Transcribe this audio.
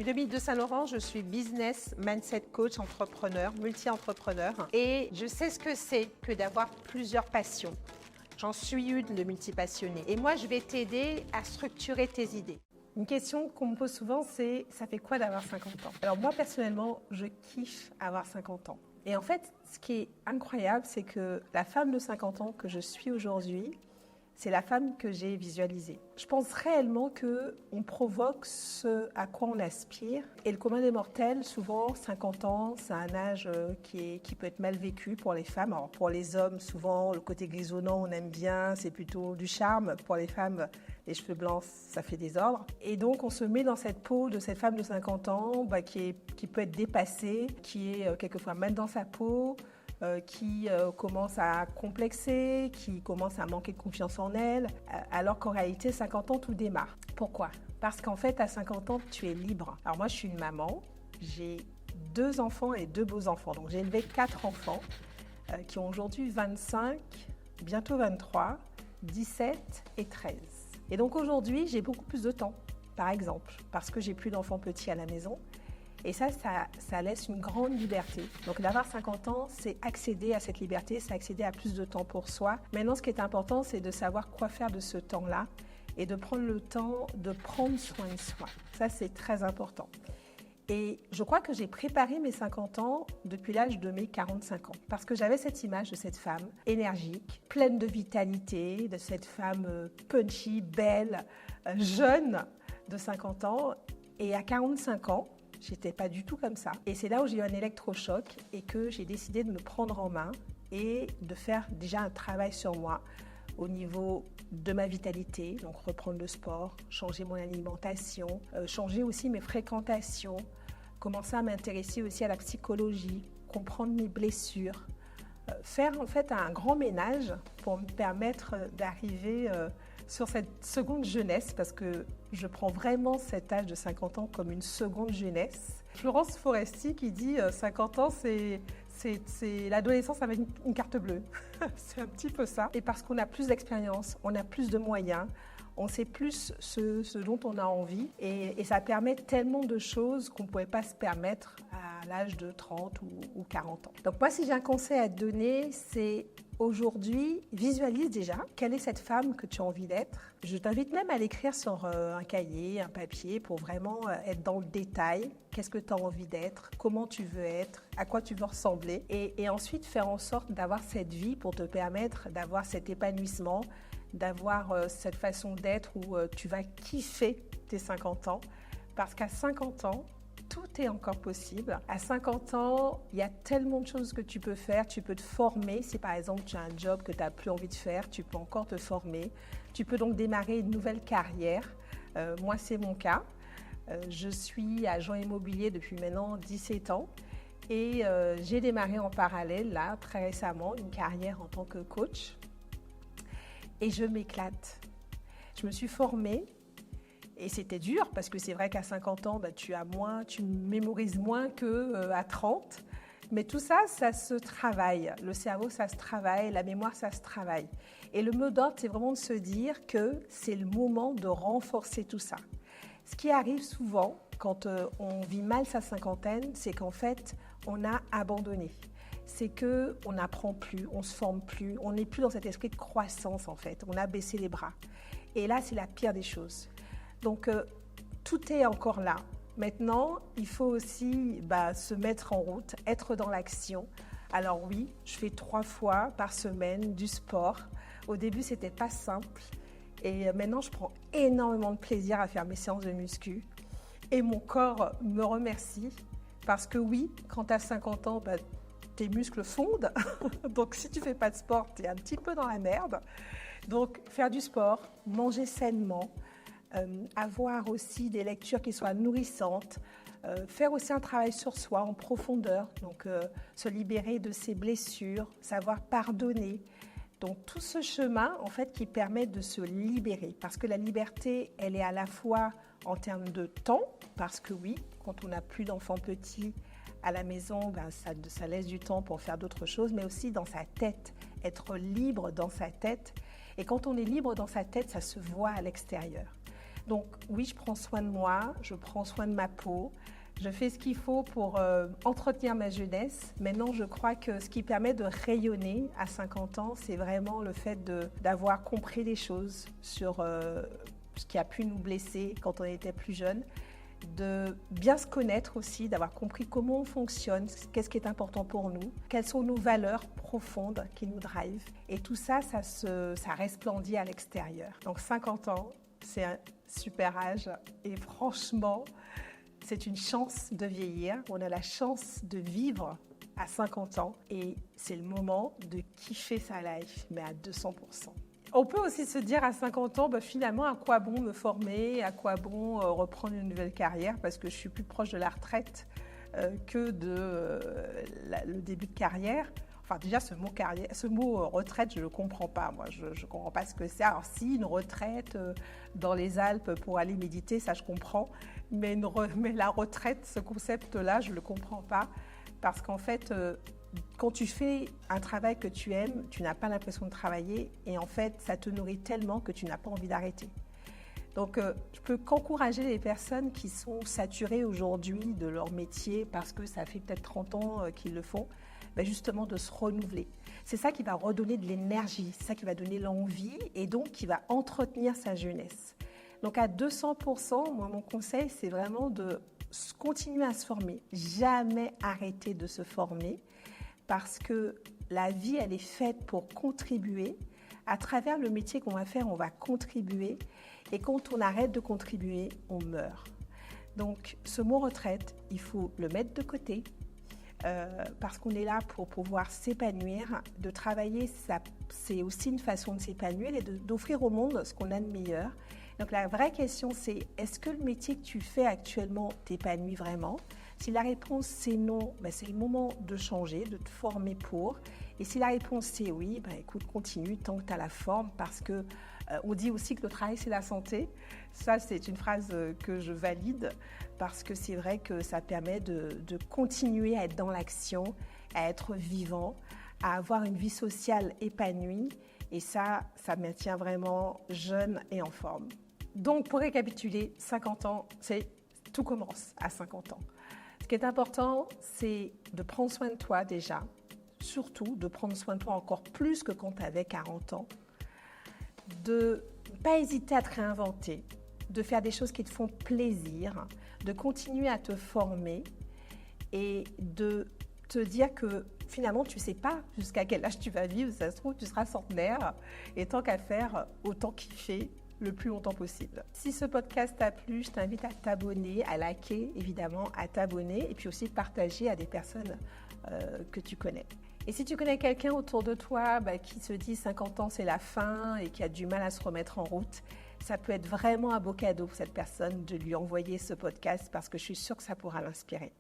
suis Dominique de Saint-Laurent, je suis business mindset coach, entrepreneur, multi-entrepreneur et je sais ce que c'est que d'avoir plusieurs passions. J'en suis une de multipassionnée et moi je vais t'aider à structurer tes idées. Une question qu'on me pose souvent, c'est ça fait quoi d'avoir 50 ans? Alors moi personnellement, je kiffe avoir 50 ans. Et en fait, ce qui est incroyable, c'est que la femme de 50 ans que je suis aujourd'hui, c'est la femme que j'ai visualisée. Je pense réellement qu'on provoque ce à quoi on aspire. Et le commun des mortels, souvent, 50 ans, c'est un âge qui peut être mal vécu pour les femmes. Alors pour les hommes, souvent, le côté grisonnant, on aime bien, c'est plutôt du charme. Pour les femmes, les cheveux blancs, ça fait désordre. Et donc, on se met dans cette peau de cette femme de 50 ans qui peut être dépassée, qui est quelquefois mal dans sa peau, qui commence à complexer, qui commence à manquer de confiance en elle, alors qu'en réalité, 50 ans, tout démarre. Pourquoi? Parce qu'en fait, à 50 ans, tu es libre. Alors moi, je suis une maman, j'ai 2 enfants et 2 beaux-enfants. Donc j'ai élevé 4 enfants qui ont aujourd'hui 25, bientôt 23, 17 et 13. Et donc aujourd'hui, j'ai beaucoup plus de temps, par exemple, parce que j'ai plus d'enfants petits à la maison. Et ça laisse une grande liberté. Donc d'avoir 50 ans, c'est accéder à cette liberté, c'est accéder à plus de temps pour soi. Maintenant, ce qui est important, c'est de savoir quoi faire de ce temps-là et de prendre le temps de prendre soin de soi. Ça, c'est très important. Et je crois que j'ai préparé mes 50 ans depuis l'âge de mes 45 ans. Parce que j'avais cette image de cette femme énergique, pleine de vitalité, de cette femme punchy, belle, jeune de 50 ans. Et à 45 ans, j'étais pas du tout comme ça. Et c'est là où j'ai eu un électrochoc et que j'ai décidé de me prendre en main et de faire déjà un travail sur moi au niveau de ma vitalité, donc reprendre le sport, changer mon alimentation, changer aussi mes fréquentations, commencer à m'intéresser aussi à la psychologie, comprendre mes blessures, faire en fait un grand ménage pour me permettre d'arriver sur cette seconde jeunesse, parce que je prends vraiment cet âge de 50 ans comme une seconde jeunesse. Florence Foresti qui dit 50 ans, c'est l'adolescence avec une carte bleue. C'est un petit peu ça. Et parce qu'on a plus d'expérience, on a plus de moyens, on sait plus ce dont on a envie et ça permet tellement de choses qu'on ne pouvait pas se permettre à l'âge de 30 ou 40 ans. Donc moi, si j'ai un conseil à te donner, c'est aujourd'hui, visualise déjà quelle est cette femme que tu as envie d'être. Je t'invite même à l'écrire sur un cahier, un papier, pour vraiment être dans le détail. Qu'est-ce que tu as envie d'être? Comment tu veux être? À quoi tu veux ressembler? Et ensuite, faire en sorte d'avoir cette vie pour te permettre d'avoir cet épanouissement, d'avoir cette façon d'être où tu vas kiffer tes 50 ans. Parce qu'à 50 ans, tout est encore possible. À 50 ans, il y a tellement de choses que tu peux faire. Tu peux te former. Si par exemple tu as un job que tu n'as plus envie de faire, tu peux encore te former. Tu peux donc démarrer une nouvelle carrière. Moi, c'est mon cas. Je suis agent immobilier depuis maintenant 17 ans. Et j'ai démarré en parallèle, là, très récemment, une carrière en tant que coach. Et je m'éclate. Je me suis formée. Et c'était dur parce que c'est vrai qu'à 50 ans, tu mémorises moins qu'à 30. Mais tout ça, ça se travaille. Le cerveau, ça se travaille. La mémoire, ça se travaille. Et le mot d'ordre, c'est vraiment de se dire que c'est le moment de renforcer tout ça. Ce qui arrive souvent quand on vit mal sa cinquantaine, c'est qu'en fait, on a abandonné. C'est qu'on n'apprend plus, on ne se forme plus, on n'est plus dans cet esprit de croissance en fait. On a baissé les bras. Et là, c'est la pire des choses. Donc, tout est encore là. Maintenant, il faut aussi se mettre en route, être dans l'action. Alors oui, je fais 3 fois par semaine du sport. Au début, ce n'était pas simple. Et maintenant, je prends énormément de plaisir à faire mes séances de muscu. Et mon corps me remercie. Parce que oui, quand tu as 50 ans, tes muscles fondent. Donc, si tu ne fais pas de sport, tu es un petit peu dans la merde. Donc, faire du sport, manger sainement, avoir aussi des lectures qui soient nourrissantes, faire aussi un travail sur soi en profondeur, donc se libérer de ses blessures, savoir pardonner. Donc tout ce chemin en fait qui permet de se libérer, parce que la liberté, elle est à la fois en termes de temps, parce que oui, quand on n'a plus d'enfants petits à la maison, ça laisse du temps pour faire d'autres choses, mais aussi dans sa tête, être libre dans sa tête. Et quand on est libre dans sa tête, ça se voit à l'extérieur. Donc oui, je prends soin de moi, je prends soin de ma peau, je fais ce qu'il faut pour entretenir ma jeunesse. Maintenant, je crois que ce qui permet de rayonner à 50 ans, c'est vraiment le fait d'avoir compris les choses sur ce qui a pu nous blesser quand on était plus jeune, de bien se connaître aussi, d'avoir compris comment on fonctionne, qu'est-ce qui est important pour nous, quelles sont nos valeurs profondes qui nous drivent. Et tout ça, ça resplendit à l'extérieur. Donc 50 ans, c'est un super âge et franchement, c'est une chance de vieillir. On a la chance de vivre à 50 ans et c'est le moment de kiffer sa life, mais à 200%. On peut aussi se dire à 50 ans, finalement, à quoi bon me former, à quoi bon reprendre une nouvelle carrière, parce que je suis plus proche de la retraite que le début de carrière. Enfin, déjà, ce mot retraite, je ne le comprends pas. Moi, je ne comprends pas ce que c'est. Alors, si, une retraite dans les Alpes pour aller méditer, ça, je comprends. Mais la retraite, ce concept-là, je ne le comprends pas. Parce qu'en fait, quand tu fais un travail que tu aimes, tu n'as pas l'impression de travailler. Et en fait, ça te nourrit tellement que tu n'as pas envie d'arrêter. Donc, je peux qu'encourager les personnes qui sont saturées aujourd'hui de leur métier parce que ça fait peut-être 30 ans qu'ils le font, justement de se renouveler. C'est ça qui va redonner de l'énergie, c'est ça qui va donner l'envie et donc qui va entretenir sa jeunesse. Donc à 200%, moi, mon conseil, c'est vraiment de continuer à se former. Jamais arrêter de se former parce que la vie, elle est faite pour contribuer. À travers le métier qu'on va faire, on va contribuer. Et quand on arrête de contribuer, on meurt. Donc ce mot retraite, il faut le mettre de côté. Parce qu'on est là pour pouvoir s'épanouir, de travailler, c'est aussi une façon de s'épanouir et d'offrir au monde ce qu'on a de meilleur. Donc la vraie question, c'est est-ce que le métier que tu fais actuellement t'épanouit vraiment? Si la réponse c'est non, c'est le moment de changer, de te former pour. Et si la réponse c'est oui, écoute, continue tant que tu as la forme parce que on dit aussi que le travail c'est la santé. Ça, c'est une phrase que je valide parce que c'est vrai que ça permet de continuer à être dans l'action, à être vivant, à avoir une vie sociale épanouie. Et ça maintient vraiment jeune et en forme. Donc, pour récapituler, 50 ans, tout commence à 50 ans. Ce qui est important, c'est de prendre soin de toi déjà, surtout de prendre soin de toi encore plus que quand tu avais 40 ans, de ne pas hésiter à te réinventer, de faire des choses qui te font plaisir, de continuer à te former et de te dire que finalement, tu ne sais pas jusqu'à quel âge tu vas vivre. Ça se trouve, tu seras centenaire et tant qu'à faire, autant kiffer le plus longtemps possible. Si ce podcast t'a plu, je t'invite à t'abonner, à liker évidemment, à t'abonner et puis aussi partager à des personnes que tu connais. Et si tu connais quelqu'un autour de toi qui se dit 50 ans c'est la fin et qui a du mal à se remettre en route, ça peut être vraiment un beau cadeau pour cette personne de lui envoyer ce podcast parce que je suis sûre que ça pourra l'inspirer.